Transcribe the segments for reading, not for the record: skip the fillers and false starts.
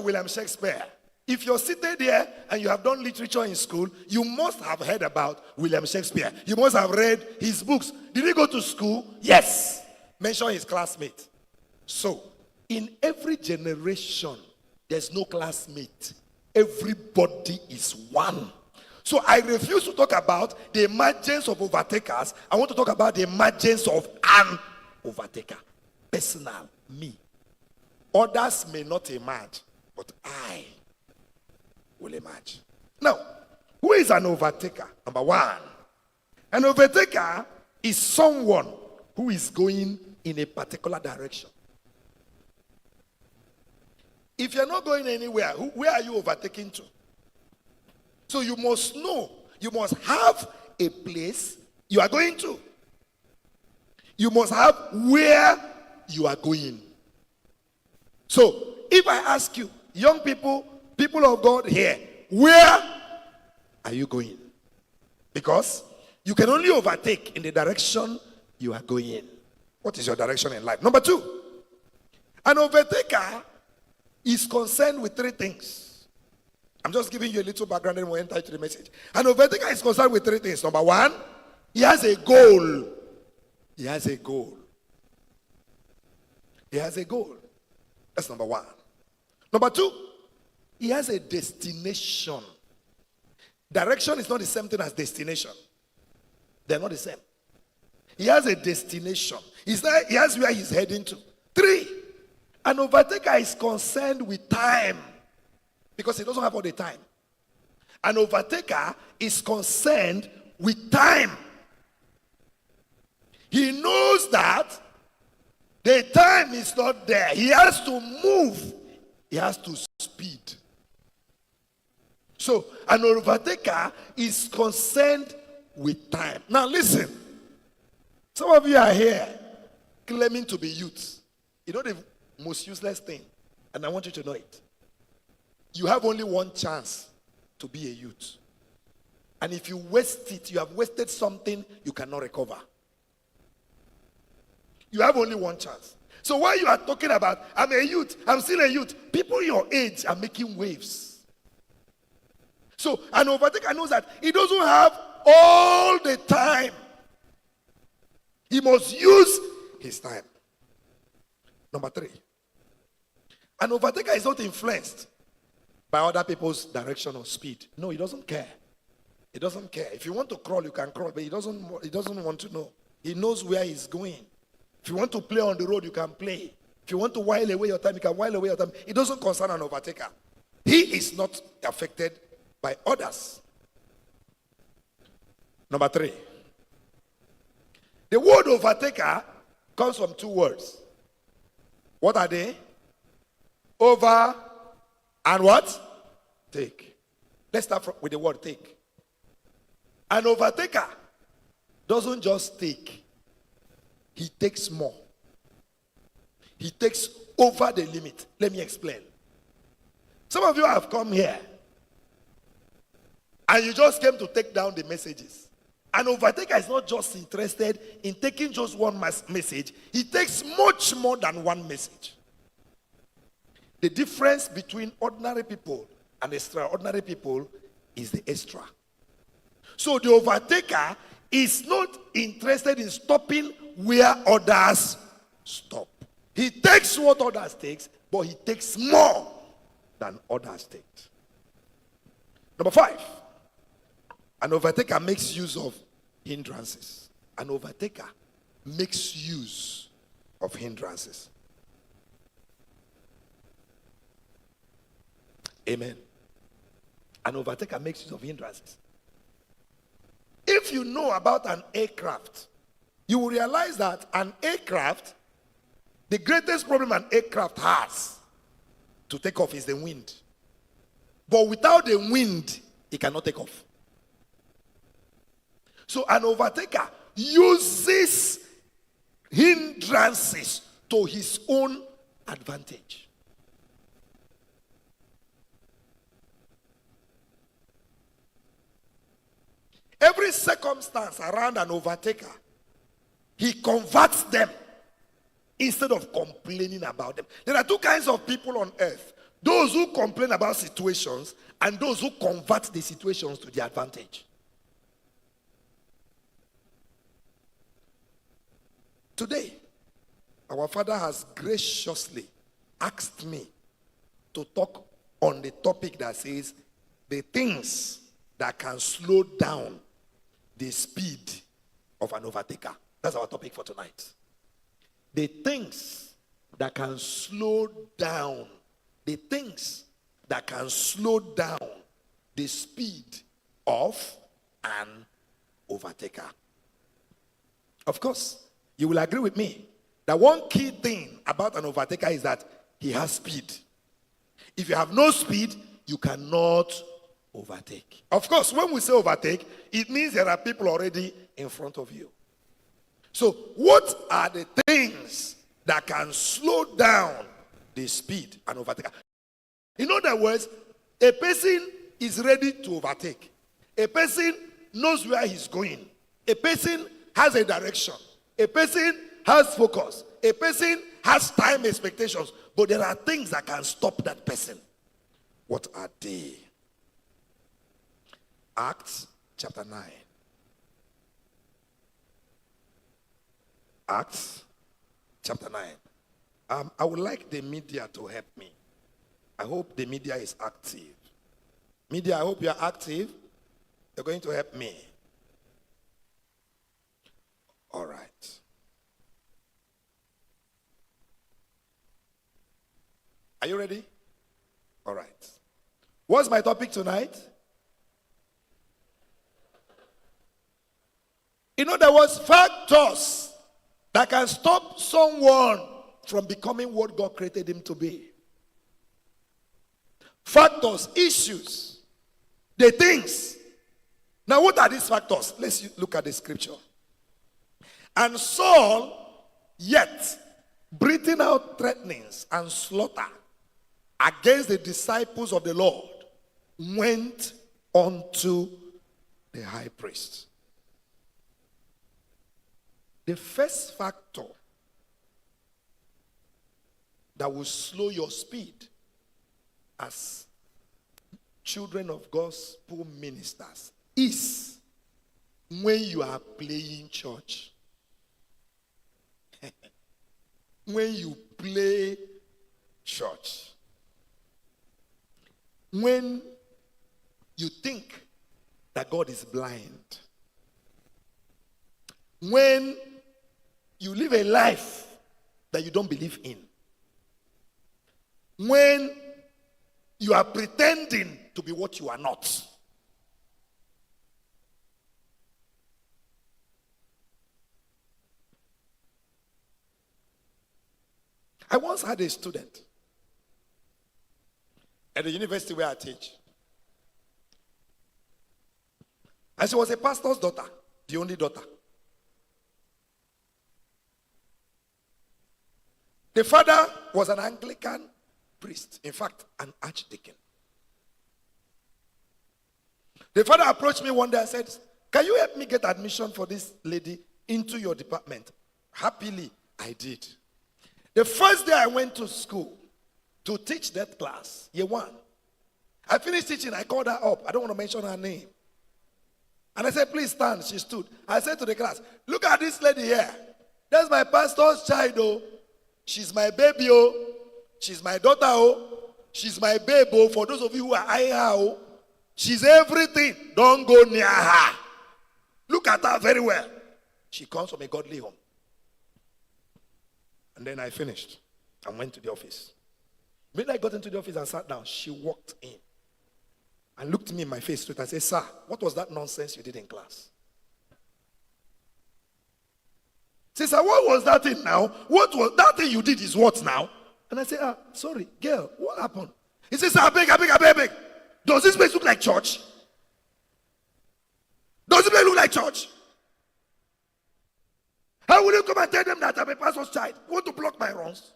William Shakespeare. If you're seated here and you have done literature in school, you must have heard about William Shakespeare. You must have read his books. Did he go to school? Yes. Mention his classmate. So, in every generation, there's no classmate. Everybody is one. So I refuse to talk about the emergence of overtakers. I want to talk about the emergence of an overtaker. Personal, me. Others may not emerge, but I will emerge. Now, who is an overtaker? Number one, an overtaker is someone who is going in a particular direction. If you're not going anywhere, where are you overtaking to? So you must know, you must have a place you are going to. You must have where you are going. So if I ask you, young people, people of God here, where are you going? Because you can only overtake in the direction you are going. What is your direction in life? Number two, an overtaker is concerned with three things. I'm just giving you a little background and we'll enter into the message. An overtaker is concerned with three things. Number one, he has a goal. He has a goal. He has a goal. That's number one. Number two, he has a destination. Direction is not the same thing as destination. They're not the same. He has a destination. He has where he's heading to. Three, an overtaker is concerned with time because he doesn't have all the time. An overtaker is concerned with time. He knows that the time is not there. He has to move. He has to speed. So, an overtaker is concerned with time. Now, listen. Some of you are here claiming to be youths. You know the most useless thing, and I want you to know it. You have only one chance to be a youth. And if you waste it, you have wasted something you cannot recover. You have only one chance. So while you are talking about, I'm a youth, I'm still a youth, people your age are making waves. So an overtaker knows that he doesn't have all the time. He must use his time. Number three, an overtaker is not influenced by other people's direction or speed. No, he doesn't care. He doesn't care. If you want to crawl, you can crawl, but he doesn't want to know. He knows where he's going. If you want to play on the road, you can play. If you want to while away your time, you can while away your time. It doesn't concern an overtaker. He is not affected by others. Number three, the word overtaker comes from two words. What are they? Over and what? Take. Let's start with the word take. An overtaker doesn't just take. He takes more. He takes over the limit. Let me explain. Some of you have come here and you just came to take down the messages. An overtaker is not just interested in taking just one message. He takes much more than one message. The difference between ordinary people and extraordinary people is the extra. So the overtaker is not interested in stopping where others stop. He takes what others takes, but he takes more than others take. Number five, an overtaker makes use of hindrances. An overtaker makes use of hindrances. Amen. An overtaker makes use of hindrances. If you know about an aircraft, you will realize that an aircraft, the greatest problem an aircraft has to take off is the wind. But without the wind, it cannot take off. So an overtaker uses hindrances to his own advantage. Every circumstance around an overtaker, he converts them instead of complaining about them. There are two kinds of people on earth. those who complain about situations, and those who convert the situations to their advantage. Today, our Father has graciously asked me to talk on the topic that says the things that can slow down the speed of an overtaker. That's our topic for tonight. The things that can slow down, the things that can slow down the speed of an overtaker. Of course, you will agree with me that one key thing about an overtaker is that he has speed. If you have no speed, you cannot overtake. Of course, when we say overtake, it means there are people already in front of you. So, what are the things that can slow down the speed and overtake? In other words, a person is ready to overtake. A person knows where he's going. A person has a direction. A person has focus. A person has time expectations. But there are things that can stop that person. What are they? Acts chapter 9. Acts chapter 9. I would like the media to help me. I hope the media is active. Media, I hope you are active. You're going to help me. All right. Are you ready? All right. What's my topic tonight? In other words, factors that can stop someone from becoming what God created him to be. Factors, issues, the things. Now, what are these factors? Let's look at the scripture. And Saul, yet breathing out threatenings and slaughter against the disciples of the Lord, went unto the high priest. The first factor that will slow your speed as children of gospel ministers is when you are playing church. When you play church. When you think that God is blind. When you live a life that you don't believe in. When you are pretending to be what you are not. I once had a student at the university where I teach. And she was a pastor's daughter, the only daughter. The father was an Anglican priest, in fact, an archdeacon. The father approached me one day and said, "Can you help me get admission for this lady into your department?" Happily, I did. The first day I went to school to teach that class, year 1, I finished teaching, I called her up. I don't want to mention her name. And I said, "Please stand." She stood. I said to the class, "Look at this lady here. That's my pastor's child, oh. She's my baby, oh. She's my daughter, oh. She's my babe, oh. For those of you who are eyeing her, oh. She's everything. Don't go near her. Look at her very well. She comes from a godly home." And then I finished and went to the office. When I got into the office and sat down, she walked in and looked me in my face straight and said, "Sir, what was that nonsense you did in class?" She said, "What was that thing now? What was that thing you did is what now?" And I said, "Sorry, girl, what happened?" He says, "I beg. Does this place look like church? Does this place look like church? How will you come and tell them that I'm a pastor's child? You want to block my runs?"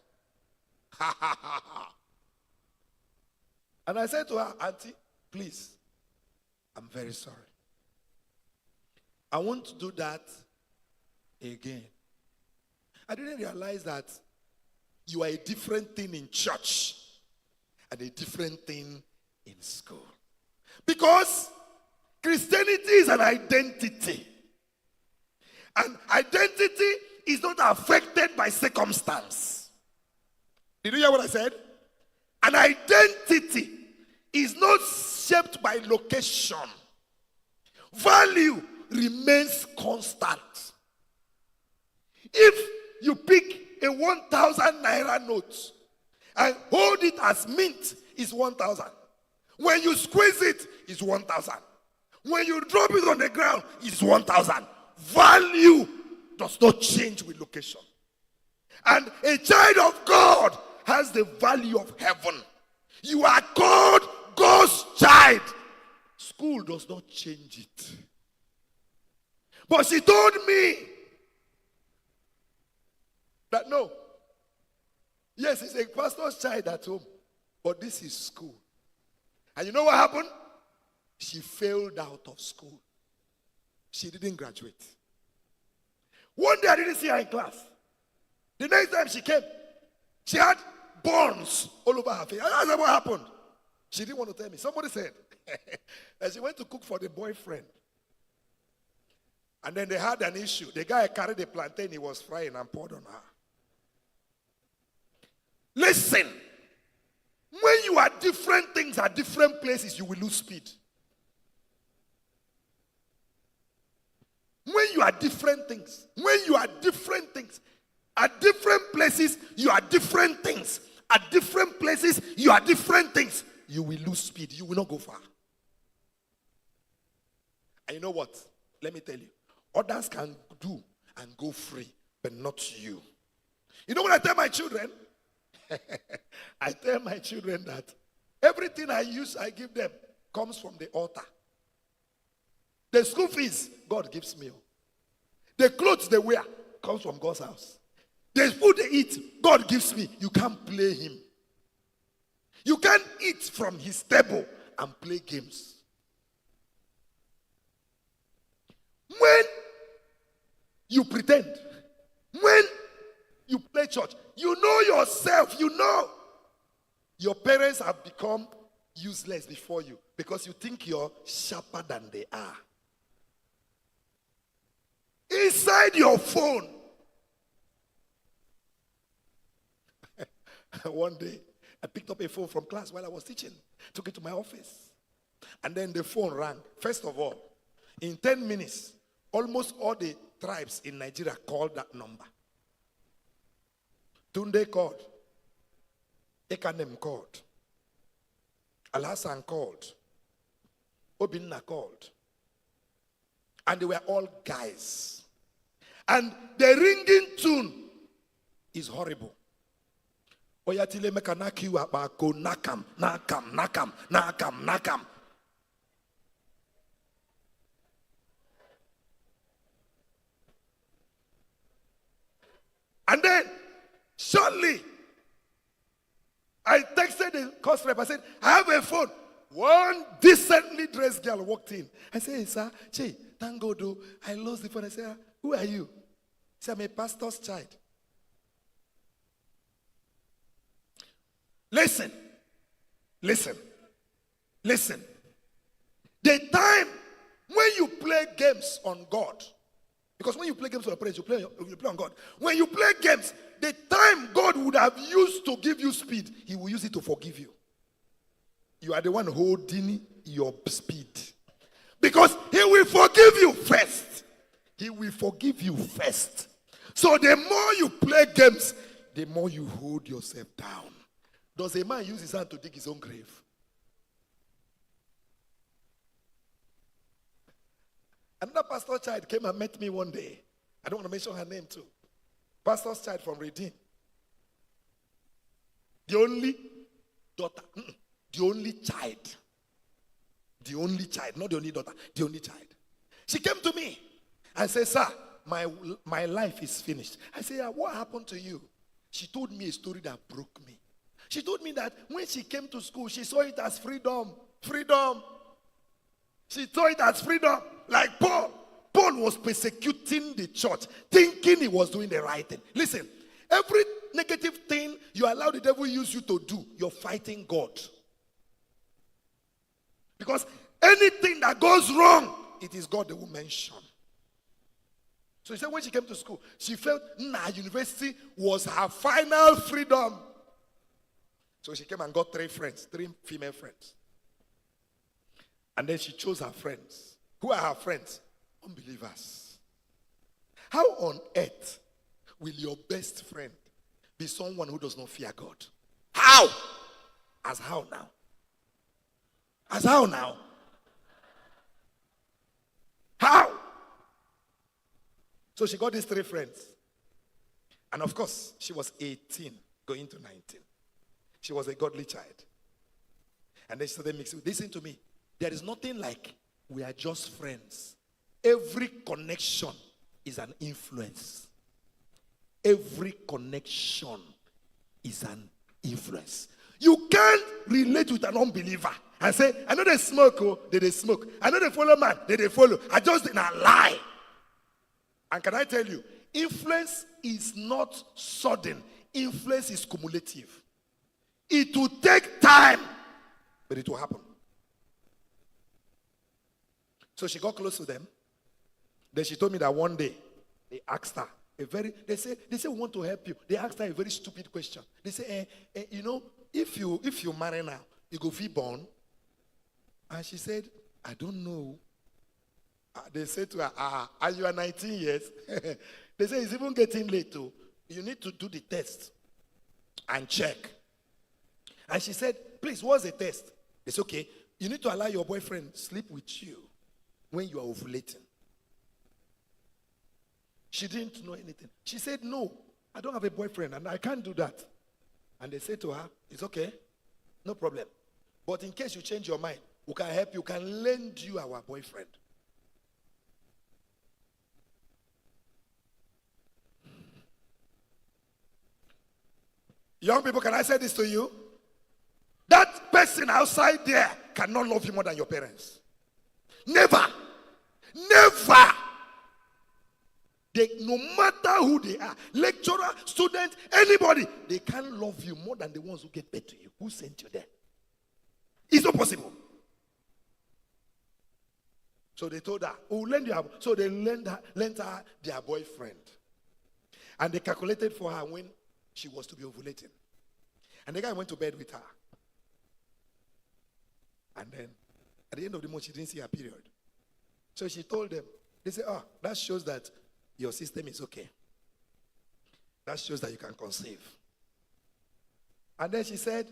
And I said to her, "Auntie, please, I'm very sorry. I won't do that again." I didn't realize that you are a different thing in church and a different thing in school. Because Christianity is an identity. And identity is not affected by circumstance. Did you hear what I said? An identity is not shaped by location. Value remains constant. If you pick a 1,000 naira note and hold it as mint, it's 1,000. When you squeeze it, it's 1,000. When you drop it on the ground, it's 1,000. Value does not change with location. And a child of God has the value of heaven. You are called God's child. School does not change it. But she told me that no. Yes, it's a pastor's child at home, but this is school. And you know what happened? She failed out of school. She didn't graduate. One day I didn't see her in class. The next time she came, she had burns all over her face. I asked her what happened. She didn't want to tell me. Somebody said that she went to cook for the boyfriend. And then they had an issue. The guy carried a plantain he was frying and poured on her. Listen. When you are different things at different places, you will lose speed. When you are different things, at different places, you are different things. At different places, you are different things. You will lose speed. You will not go far. And you know what? Let me tell you. Others can do and go free, but not you. You know what I tell my children? I tell my children that everything I give them comes from the altar. The school fees, God gives me. The clothes they wear comes from God's house. The food they eat, God gives me. You can't play him. You can't eat from his table and play games. When you pretend, when you play church, you know yourself, you know your parents have become useless before you because you think you're sharper than they are. Inside your phone. One day, I picked up a phone from class while I was teaching, took it to my office, and then the phone rang. First of all, in 10 minutes, almost all the tribes in Nigeria called that number. Tunde called. Ekanem called. Al-Hassan called. Obinna called. And they were all guys. And the ringing tune is horrible. Oyatile mekanaki wabako nakam, nakam, nakam, nakam, nakam. And then, shortly, I texted the course rep. I said, I have a phone. One decently dressed girl walked in. I said, sir, Che, thank God, I lost the phone. I said, who are you? He said, I'm a pastor's child. Listen. Listen. Listen. The time when you play games on God, because when you play games on praise, you play on God. When you play games, the time God would have used to give you speed, he will use it to forgive you. You are the one holding your speed. Because he will forgive you first. He will forgive you first. So the more you play games, the more you hold yourself down. Does a man use his hand to dig his own grave? Another pastor's child came and met me one day. I don't want to mention her name too. Pastor's child from Redeem. The only daughter. The only child. The only child. Not the only daughter. The only child. She came to me and said, sir, my life is finished. I said, yeah, what happened to you? She told me a story that broke me. She told me that when she came to school, she saw it as freedom. Freedom. She saw it as freedom. Like Paul. Paul was persecuting the church, thinking he was doing the right thing. Listen, Every negative thing you allow the devil use you to do, you're fighting God. Because anything that goes wrong, it is God that will mention. So she said when she came to school, she felt university was her final freedom. So she came and got 3 friends, 3 female friends. And then she chose her friends. Who are her friends? Unbelievers. How on earth will your best friend be someone who does not fear God? How? As how now? As how now? How? So she got these 3 friends. And of course, she was 18, going to 19. She was a godly child. And then she started mixing. Listen to me. There is nothing like we are just friends. Every connection is an influence. Every connection is an influence. You can't relate with an unbeliever and say, I know they smoke, oh, they smoke. I know they follow man, they follow. I just did not lie. And can I tell you, influence is not sudden. Influence is cumulative. It will take time, but it will happen. So she got close to them. Then she told me that one day, they asked her they say we want to help you. They asked her a very stupid question. They say, if you marry now, you go be born. And she said, I don't know. They said to her, and you are 19 years. They say it's even getting late too. You need to do the test and check. And she said, please, what's the test? They said, okay, you need to allow your boyfriend sleep with you when you are ovulating. She didn't know anything. She said, no, I don't have a boyfriend and I can't do that. And they said to her, it's okay, no problem. But in case you change your mind, we can help you, can lend you our boyfriend. Young people, can I say this to you? That person outside there cannot love you more than your parents. Never. Never. No matter who they are, lecturer, student, anybody, they can't love you more than the ones who get paid to you. Who sent you there? It's not possible. So they told her, oh, lend you. So they lent her their boyfriend. And they calculated for her when she was to be ovulating. And the guy went to bed with her. And then, at the end of the month, she didn't see her period. So she told them, they said, that shows that your system is okay. That shows that you can conceive. And then she said,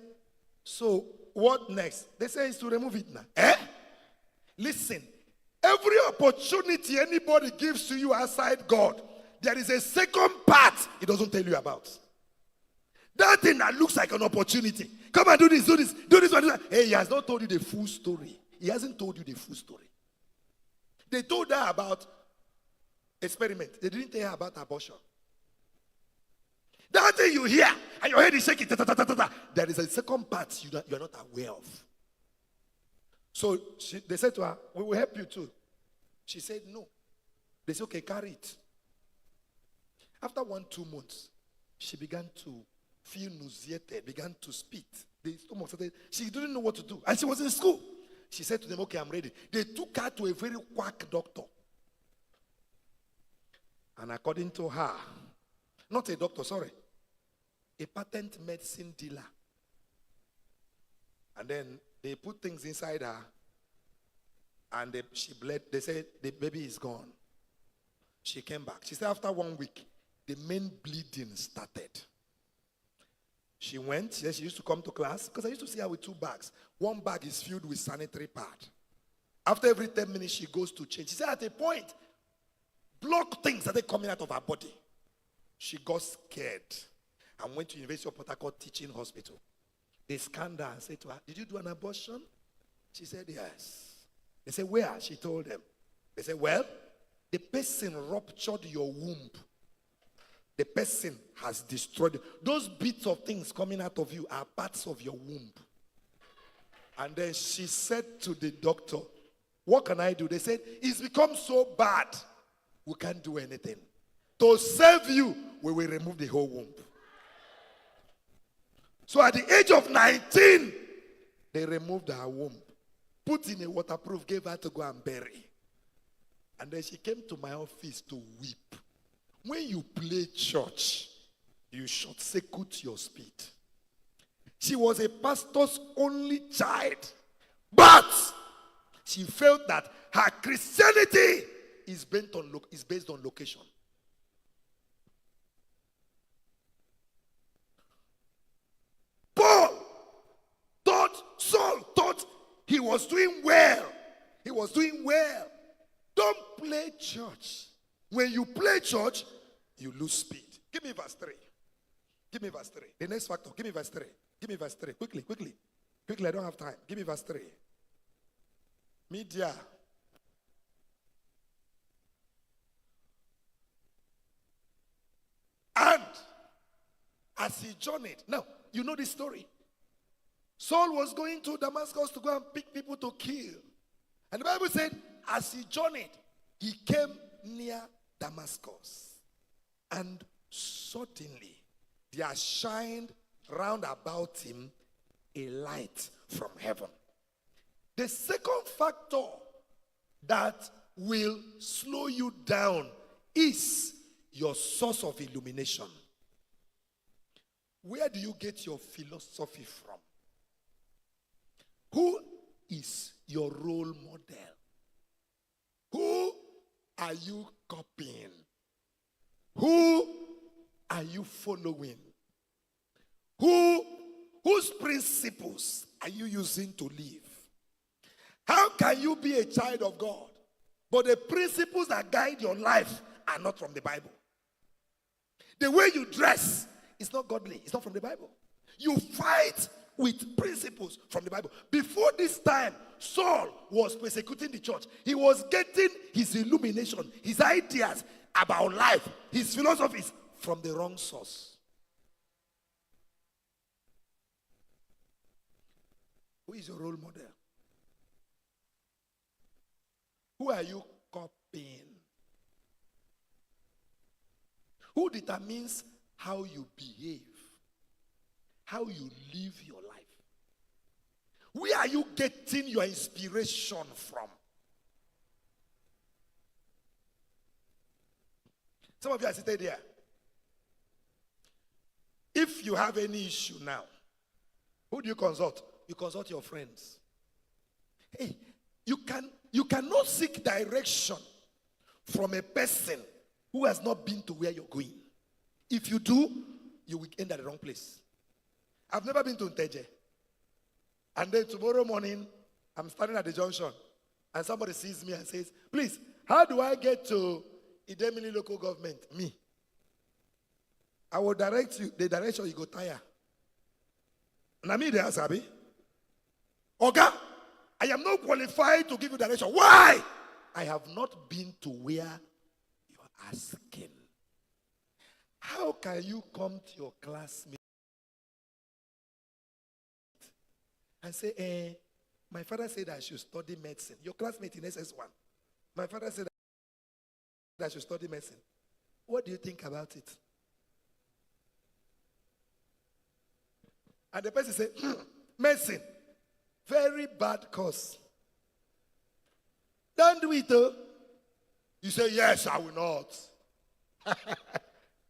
so what next? They say it's to remove it now. Listen, every opportunity anybody gives to you outside God, there is a second part he doesn't tell you about. That thing that looks like an opportunity. Come and do this, do this, do this, do this. Hey, he has not told you the full story. He hasn't told you the full story. They told her about experiment. They didn't tell her about abortion. That thing you hear and your head is shaking. There is a second part you're not aware of. So they said to her, we will help you too. She said no. They said, okay, carry it. After 1-2 months, she began to feel nauseated, began to spit. The stomach started, she didn't know what to do. And she was in school. She said to them, okay, I'm ready. They took her to a very quack doctor. And according to her, not a doctor, sorry, a patent medicine dealer. And then they put things inside her. And she bled. They said the baby is gone. She came back. She said after 1 week, the main bleeding started. She went. She said she used to come to class because I used to see her with 2 bags. 1 bag is filled with sanitary pad. After every 10 minutes, she goes to change. She said at a point, block things started coming out of her body. She got scared and went to University of Port Harcourt Teaching Hospital. They scanned her and said to her, did you do an abortion? She said, yes. They said, where? She told them. They said, well, the person ruptured your womb. The person has destroyed you. Those bits of things coming out of you are parts of your womb. And then she said to the doctor, what can I do? They said, it's become so bad, we can't do anything. To save you, we will remove the whole womb. So at the age of 19, they removed her womb, put in a waterproof, gave her to go and bury. And then she came to my office to weep. When you play church, you short circuit your speed. She was a pastor's only child, but she felt that her Christianity is based on location. Saul thought he was doing well. He was doing well. Don't play church. When you play church, you lose speed. Give me verse 3. Give me verse 3. The next factor. Give me verse 3. Give me verse 3. Quickly. Quickly, I don't have time. Give me verse 3. Media. And as he journeyed. Now, you know this story. Saul was going to Damascus to go and pick people to kill. And the Bible said, as he journeyed, he came near Damascus. And suddenly, there shined round about him a light from heaven. The second factor that will slow you down is your source of illumination. Where do you get your philosophy from? Who is your role model? Who are you copying? Who are you following? Whose principles are you using to live? How can you be a child of God, but the principles that guide your life are not from the Bible? The way you dress is not godly. It's not from the Bible. You fight with principles from the Bible. Before this time, Saul was persecuting the church. He was getting his illumination, his ideas about life, his philosophies from the wrong source. Who is your role model? Who are you copying? Who determines how you behave? How you live your life? Where are you getting your inspiration from? Some of you are seated there. If you have any issue now, who do you consult? You consult your friends. Hey, you cannot seek direction from a person who has not been to where you're going. If you do, you will end at the wrong place. I've never been to Nteje. And then tomorrow morning, I'm standing at the junction, and somebody sees me and says, please, how do I get to 𝐒𝐕𝐄𝐂 local government? Me. I will direct you, the direction you go tire. And me there, Sabi. Oga, I am not qualified to give you direction. Why? I have not been to where you are asking. How can you come to your classmate and say, my father said I should study medicine? Your classmate in SS1. My father said I should study medicine. What do you think about it? And the person said, medicine, very bad course. Don't do it, though. You say, yes, I will not.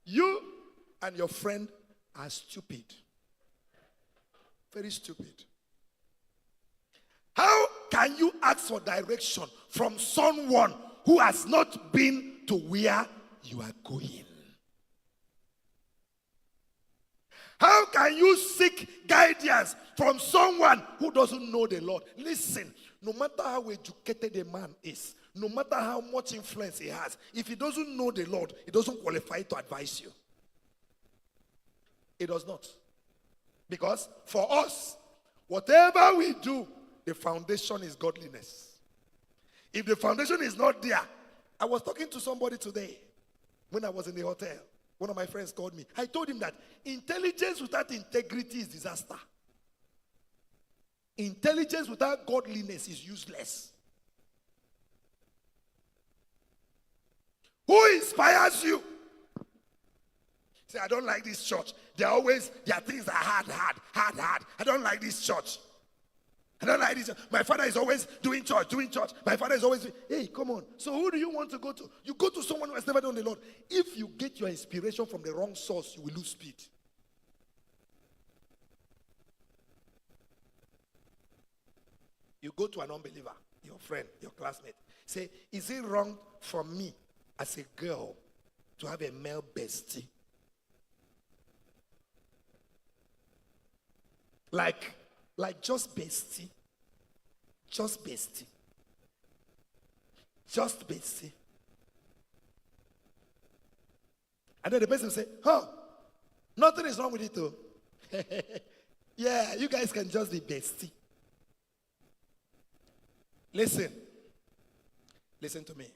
You and your friend are stupid. Very stupid. How can you ask for direction from someone who has not been to where you are going? How can you seek guidance from someone who doesn't know the Lord? Listen, no matter how educated a man is, no matter how much influence he has, if he doesn't know the Lord, he doesn't qualify to advise you. It does not. Because for us, whatever we do, the foundation is godliness. If the foundation is not there, I was talking to somebody today when I was in the hotel. One of my friends called me. I told him that intelligence without integrity is disaster. Intelligence without godliness is useless. Who inspires you? Say, I don't like this church. Their things are hard. I don't like this church. I don't like this. My father is always doing church. My father is always, hey, come on. So who do you want to go to? You go to someone who has never done the Lord. If you get your inspiration from the wrong source, you will lose speed. You go to an unbeliever, your friend, your classmate. Say, is it wrong for me as a girl to have a male bestie? Like just bestie. Just bestie. Just bestie. And then the person will say, nothing is wrong with it though. Yeah, you guys can just be bestie. Listen to me.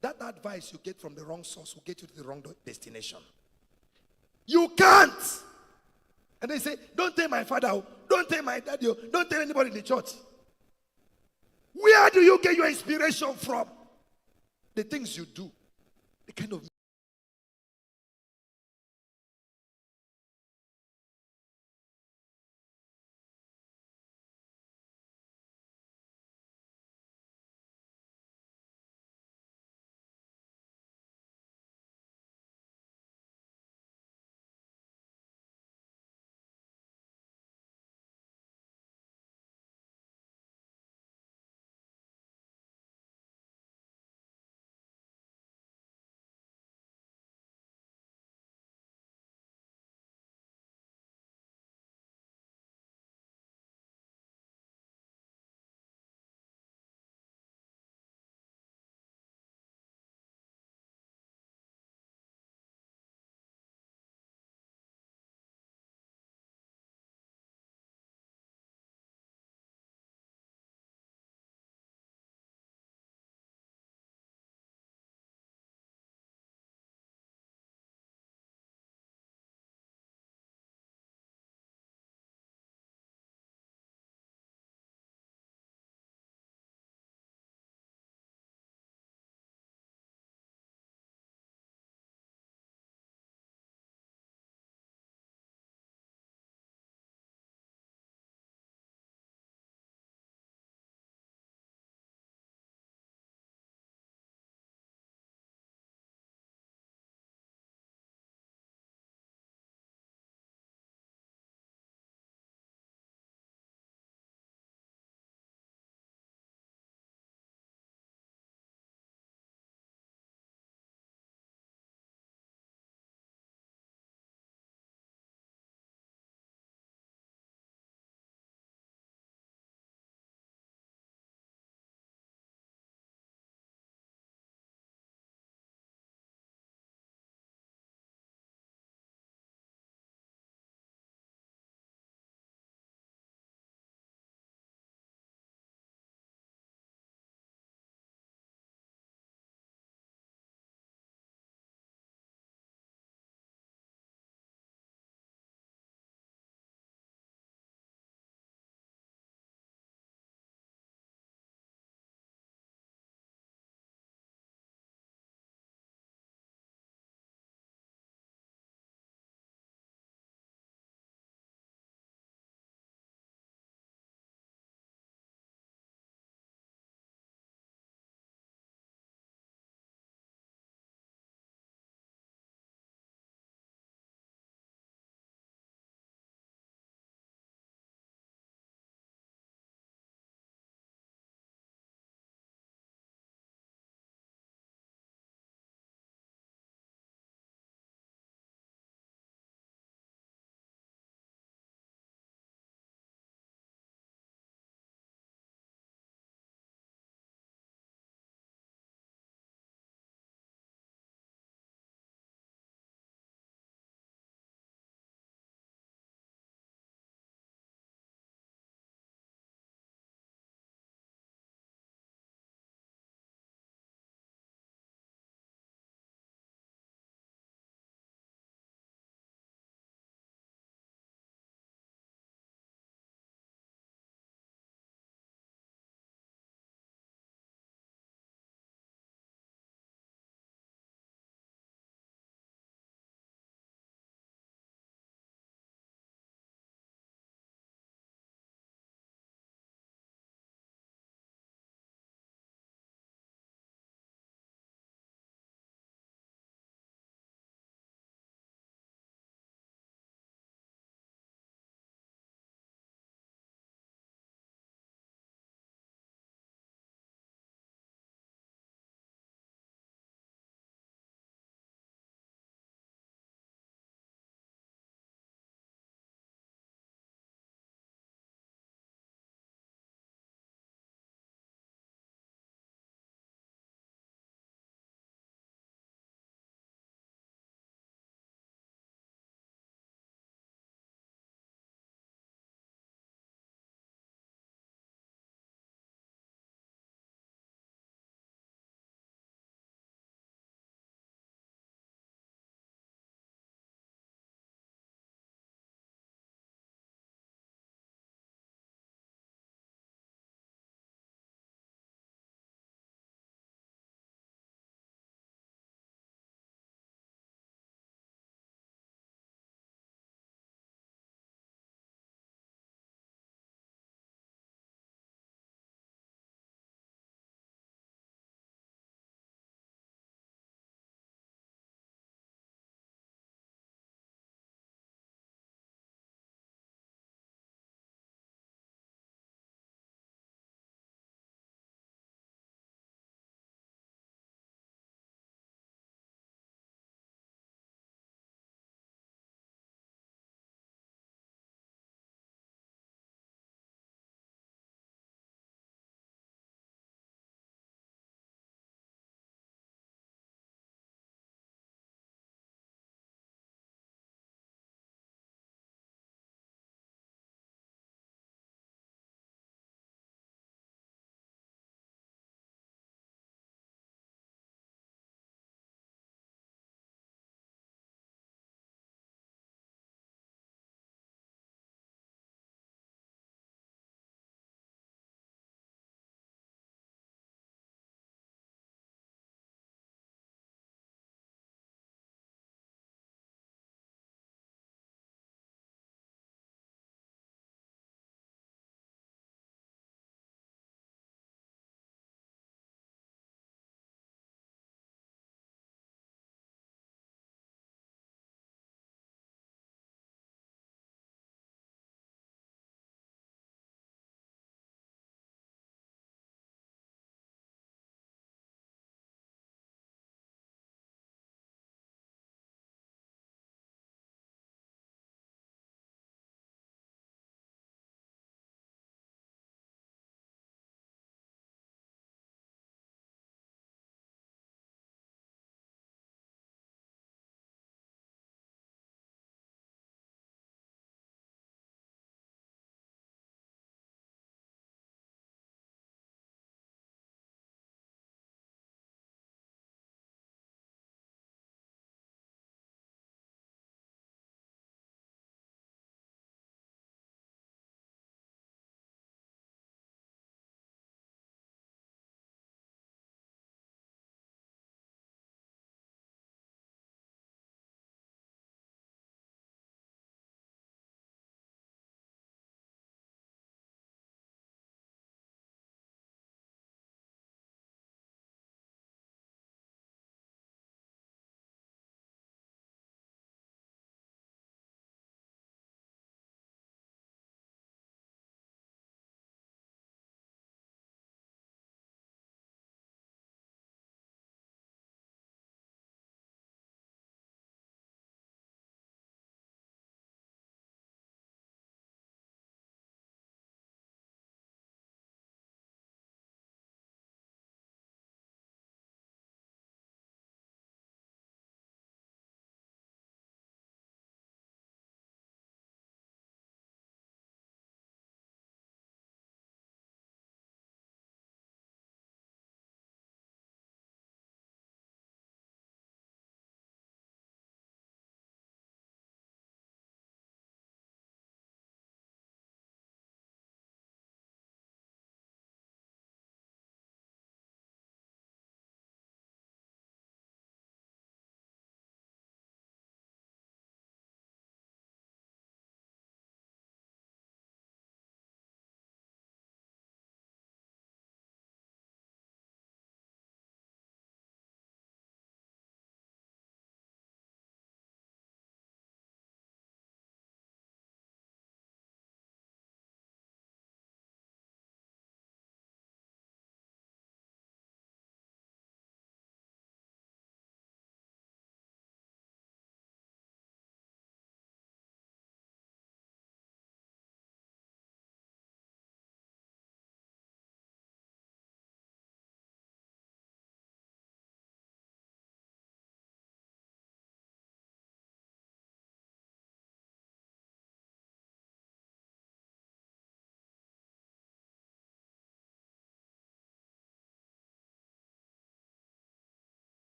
That advice you get from the wrong source will get you to the wrong destination. You can't. And they say, don't tell my father, don't tell my daddy, don't tell anybody in the church. Where do you get your inspiration from? The things you do, the kind of